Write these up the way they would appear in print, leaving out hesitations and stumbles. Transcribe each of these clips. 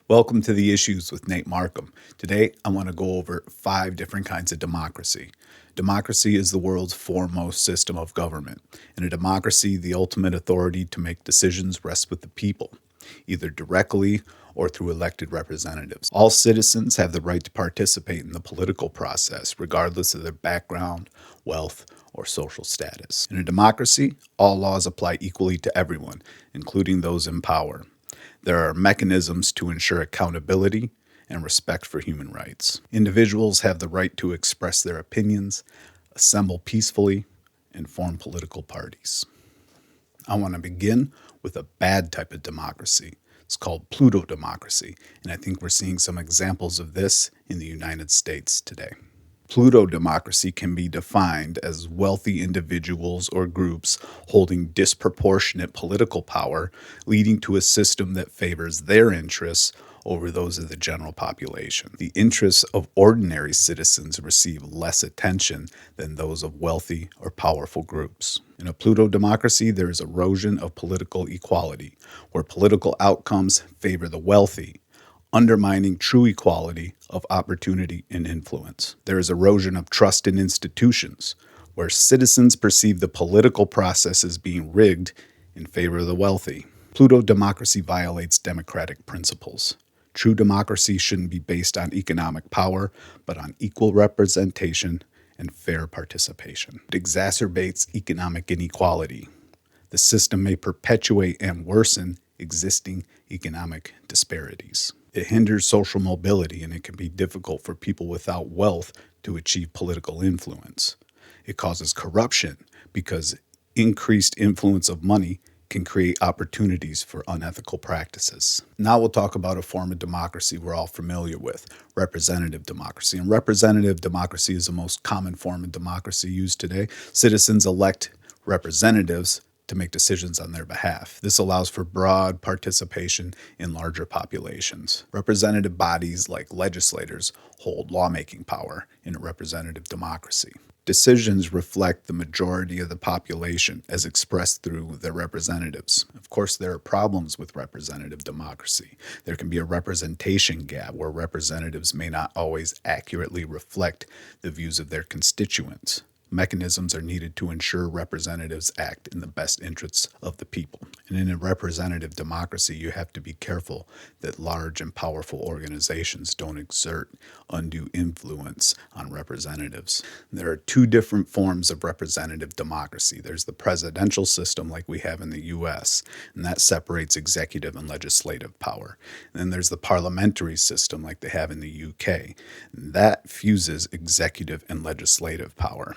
Welcome to The Issues with Nate Markham. Today, I want to go over 5 different kinds of democracy. Democracy is the world's foremost system of government. In a democracy, the ultimate authority to make decisions rests with the people, either directly or through elected representatives. All citizens have the right to participate in the political process, regardless of their background, wealth, or social status. In a democracy, all laws apply equally to everyone, including those in power. There are mechanisms to ensure accountability and respect for human rights. Individuals have the right to express their opinions, assemble peacefully, and form political parties. I want to begin with a bad type of democracy. It's called Plutodemocracy, and I think we're seeing some examples of this in the United States today. Plutodemocracy can be defined as wealthy individuals or groups holding disproportionate political power, leading to a system that favors their interests over those of the general population. The interests of ordinary citizens receive less attention than those of wealthy or powerful groups. In a plutodemocracy, there is erosion of political equality, where political outcomes favor the wealthy, undermining true equality of opportunity and influence. There is erosion of trust in institutions, where citizens perceive the political process as being rigged in favor of the wealthy. Plutodemocracy violates democratic principles. True democracy shouldn't be based on economic power, but on equal representation and fair participation. It exacerbates economic inequality. The system may perpetuate and worsen existing economic disparities. It hinders social mobility, and it can be difficult for people without wealth to achieve political influence. It causes corruption because increased influence of money can create opportunities for unethical practices. Now we'll talk about a form of democracy we're all familiar with, representative democracy. And representative democracy is the most common form of democracy used today. Citizens elect representatives to make decisions on their behalf. This allows for broad participation in larger populations. Representative bodies like legislators hold lawmaking power in a representative democracy. Decisions reflect the majority of the population as expressed through their representatives. Of course, there are problems with representative democracy. There can be a representation gap where representatives may not always accurately reflect the views of their constituents. Mechanisms are needed to ensure representatives act in the best interests of the people. And in a representative democracy, you have to be careful that large and powerful organizations don't exert undue influence on representatives. There are 2 different forms of representative democracy. There's the presidential system like we have in the US, and that separates executive and legislative power. And then there's the parliamentary system like they have in the UK, and that fuses executive and legislative power.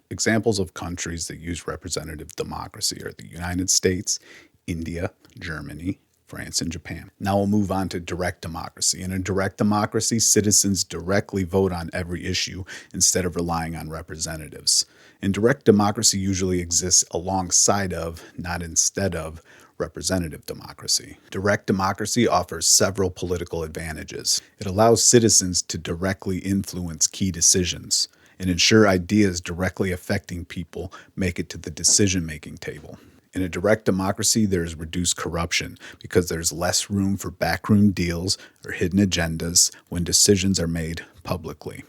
Examples of countries that use representative democracy are the United States, India, Germany, France, and Japan. Now we'll move on to direct democracy. In a direct democracy, citizens directly vote on every issue instead of relying on representatives. And direct democracy usually exists alongside of, not instead of, representative democracy. Direct democracy offers several political advantages. It allows citizens to directly influence key decisions and ensure ideas directly affecting people make it to the decision-making table. In a direct democracy, there is reduced corruption because there's less room for backroom deals or hidden agendas when decisions are made publicly.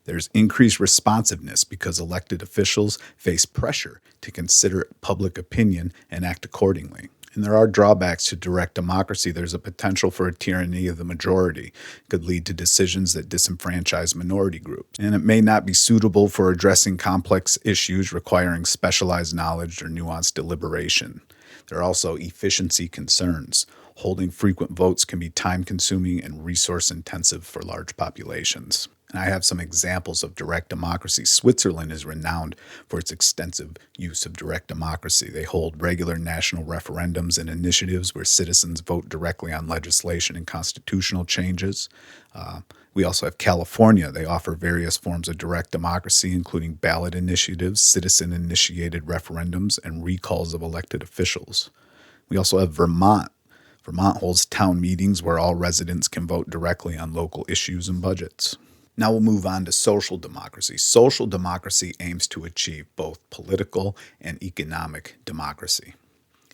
There's increased responsiveness because elected officials face pressure to consider public opinion and act accordingly. And there are drawbacks to direct democracy. There's a potential for a tyranny of the majority. It could lead to decisions that disenfranchise minority groups. And it may not be suitable for addressing complex issues requiring specialized knowledge or nuanced deliberation. There are also efficiency concerns. Holding frequent votes can be time-consuming and resource-intensive for large populations. And I have some examples of direct democracy. Switzerland is renowned for its extensive use of direct democracy. They hold regular national referendums and initiatives where citizens vote directly on legislation and constitutional changes. We also have California. They offer various forms of direct democracy, including ballot initiatives, citizen-initiated referendums, and recalls of elected officials. We also have Vermont. Vermont holds town meetings where all residents can vote directly on local issues and budgets. Now we'll move on to social democracy. Social democracy aims to achieve both political and economic democracy.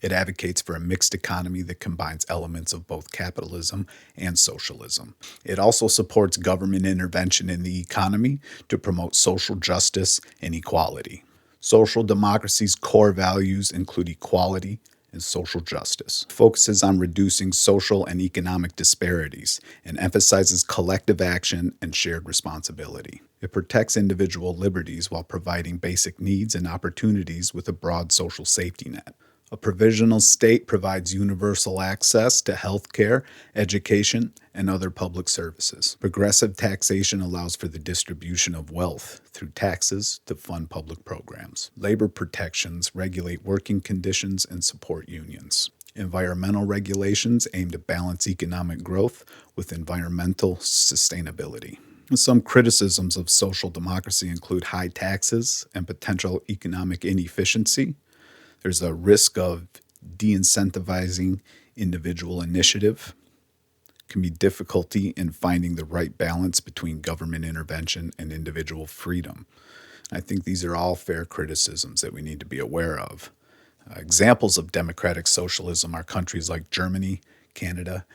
It advocates for a mixed economy that combines elements of both capitalism and socialism. It also supports government intervention in the economy to promote social justice and equality. Social democracy's core values include equality and social justice. It focuses on reducing social and economic disparities and emphasizes collective action and shared responsibility. It protects individual liberties while providing basic needs and opportunities with a broad social safety net. A provisional state provides universal access to health care, education, and other public services. Progressive taxation allows for the distribution of wealth through taxes to fund public programs. Labor protections regulate working conditions and support unions. Environmental regulations aim to balance economic growth with environmental sustainability. Some criticisms of social democracy include high taxes and potential economic inefficiency. There's a risk of de-incentivizing individual initiative. Can be difficulty in finding the right balance between government intervention and individual freedom. I think these are all fair criticisms that we need to be aware of. Examples of democratic socialism are countries like Germany, Canada,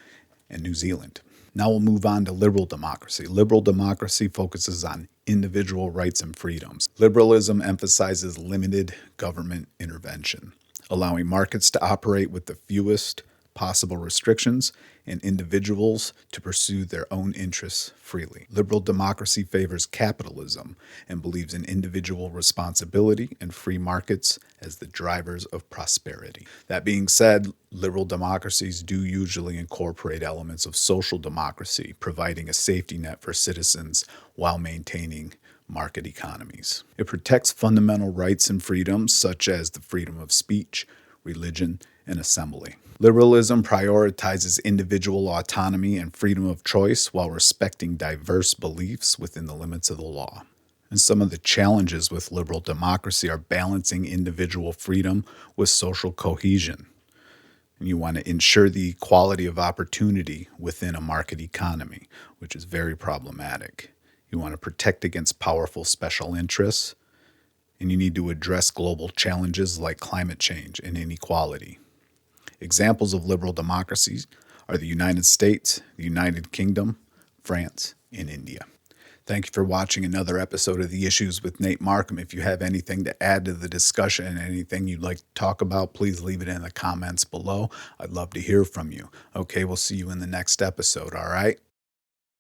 and New Zealand. Now we'll move on to liberal democracy. Liberal democracy focuses on individual rights and freedoms. Liberalism emphasizes limited government intervention, allowing markets to operate with the fewest possible restrictions and individuals to pursue their own interests freely. Liberal democracy favors capitalism and believes in individual responsibility and free markets as the drivers of prosperity. That being said, liberal democracies do usually incorporate elements of social democracy, providing a safety net for citizens while maintaining market economies. It protects fundamental rights and freedoms such as the freedom of speech, religion, and assembly. Liberalism prioritizes individual autonomy and freedom of choice while respecting diverse beliefs within the limits of the law. And some of the challenges with liberal democracy are balancing individual freedom with social cohesion. And you want to ensure the equality of opportunity within a market economy, which is very problematic. You want to protect against powerful special interests, and you need to address global challenges like climate change and inequality. Examples of liberal democracies are the United States, the United Kingdom, France, and India. Thank you for watching another episode of The Issues with Nate Markham. If you have anything to add to the discussion and anything you'd like to talk about, please leave it in the comments below. I'd love to hear from you. Okay, we'll see you in the next episode, all right?